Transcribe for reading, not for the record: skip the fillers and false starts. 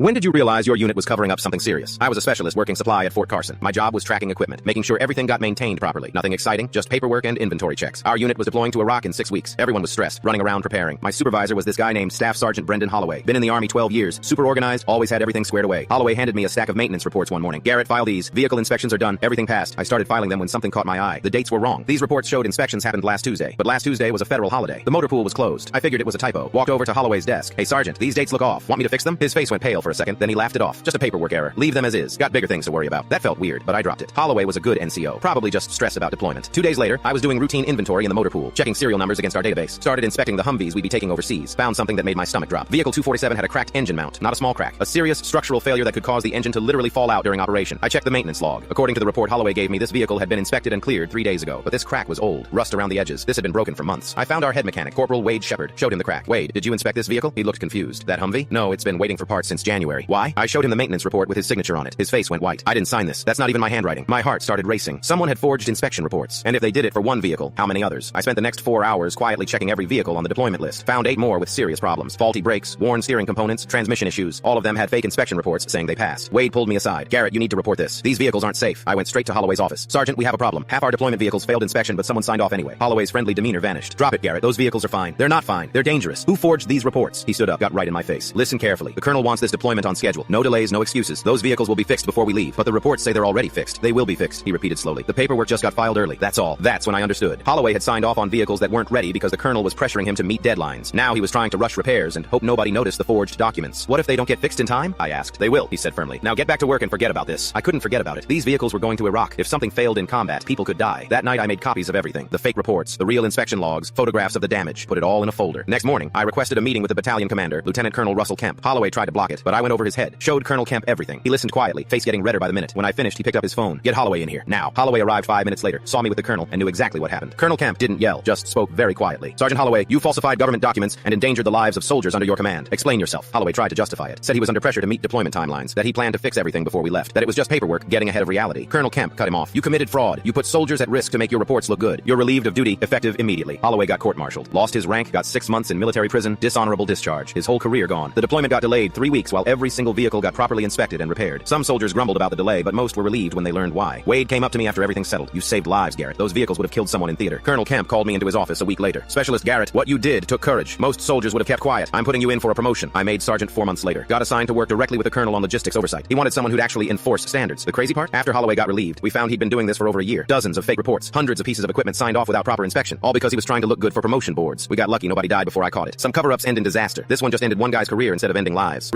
When did you realize your unit was covering up something serious? I was a specialist working supply at Fort Carson. My job was tracking equipment, making sure everything got maintained properly. Nothing exciting, just paperwork and inventory checks. Our unit was deploying to Iraq in 6 weeks. Everyone was stressed, running around preparing. My supervisor was this guy named Staff Sergeant Brendan Holloway. Been in the Army 12 years, super organized, always had everything squared away. Holloway handed me a stack of maintenance reports one morning. Garrett, file these. Vehicle inspections are done. Everything passed. I started filing them when something caught my eye. The dates were wrong. These reports showed inspections happened last Tuesday, but last Tuesday was a federal holiday. The motor pool was closed. I figured it was a typo. Walked over to Holloway's desk. Hey, Sergeant, these dates look off. Want me to fix them? His face went pale for a second, then he laughed it off. Just a paperwork error. Leave them as is. Got bigger things to worry about. That felt weird, but I dropped it. Holloway was a good NCO. Probably just stress about deployment. 2 days later, I was doing routine inventory in the motor pool, checking serial numbers against our database. Started inspecting the Humvees we'd be taking overseas. Found something that made my stomach drop. Vehicle 247 had a cracked engine mount. Not a small crack. A serious structural failure that could cause the engine to literally fall out during operation. I checked the maintenance log. According to the report Holloway gave me, this vehicle had been inspected and cleared 3 days ago. But this crack was old. Rust around the edges. This had been broken for months. I found our head mechanic, Corporal Wade Shepard. Showed him the crack. Wade, did you inspect this vehicle? He looked confused. That Humvee? No, it's been waiting for parts since January. Why? I showed him the maintenance report with his signature on it. His face went white. I didn't sign this. That's not even my handwriting. My heart started racing. Someone had forged inspection reports. And if they did it for one vehicle, how many others? I spent the next 4 hours quietly checking every vehicle on the deployment list. Found 8 more with serious problems. Faulty brakes, worn steering components, transmission issues. All of them had fake inspection reports saying they passed. Wade pulled me aside. Garrett, you need to report this. These vehicles aren't safe. I went straight to Holloway's office. Sergeant, we have a problem. Half our deployment vehicles failed inspection, but someone signed off anyway. Holloway's friendly demeanor vanished. Drop it, Garrett. Those vehicles are fine. They're not fine. They're dangerous. Who forged these reports? He stood up, got right in my face. Listen carefully. The colonel wants this deployment on schedule. No delays, no excuses. Those vehicles will be fixed before we leave. But the reports say they're already fixed. They will be fixed, he repeated slowly. The paperwork just got filed early. That's all. That's when I understood. Holloway had signed off on vehicles that weren't ready because the colonel was pressuring him to meet deadlines. Now he was trying to rush repairs and hope nobody noticed the forged documents. What if they don't get fixed in time? I asked. They will, he said firmly. Now get back to work and forget about this. I couldn't forget about it. These vehicles were going to Iraq. If something failed in combat, people could die. That night I made copies of everything. The fake reports, the real inspection logs, photographs of the damage. Put it all in a folder. Next morning, I requested a meeting with the battalion commander, Lieutenant Colonel Russell Kemp. Holloway tried to block it, but I went over his head. Showed Colonel Kemp everything. He listened quietly, face getting redder by the minute. When I finished, he picked up his phone. Get Holloway in here, now. Holloway arrived 5 minutes later, saw me with the colonel, and knew exactly what happened. Colonel Kemp didn't yell, just spoke very quietly. Sergeant Holloway, you falsified government documents and endangered the lives of soldiers under your command. Explain yourself. Holloway tried to justify it. Said he was under pressure to meet deployment timelines, that he planned to fix everything before we left, that it was just paperwork getting ahead of reality. Colonel Kemp cut him off. You committed fraud. You put soldiers at risk to make your reports look good. You're relieved of duty, effective immediately. Holloway got court-martialed. Lost his rank, got 6 months in military prison, dishonorable discharge. His whole career gone. The deployment got delayed 3 weeks while every single vehicle got properly inspected and repaired. Some soldiers grumbled about the delay, but most were relieved when they learned why. Wade came up to me after everything settled. You saved lives, Garrett. Those vehicles would have killed someone in theater. Colonel Kemp called me into his office a week later. Specialist Garrett, what you did took courage. Most soldiers would have kept quiet. I'm putting you in for a promotion. I made sergeant 4 months later. Got assigned to work directly with the colonel on logistics oversight. He wanted someone who'd actually enforce standards. The crazy part? After Holloway got relieved, we found he'd been doing this for over a year. Dozens of fake reports. Hundreds of pieces of equipment signed off without proper inspection. All because he was trying to look good for promotion boards. We got lucky nobody died before I caught it. Some cover-ups end in disaster. This one just ended one guy's career instead of ending lives.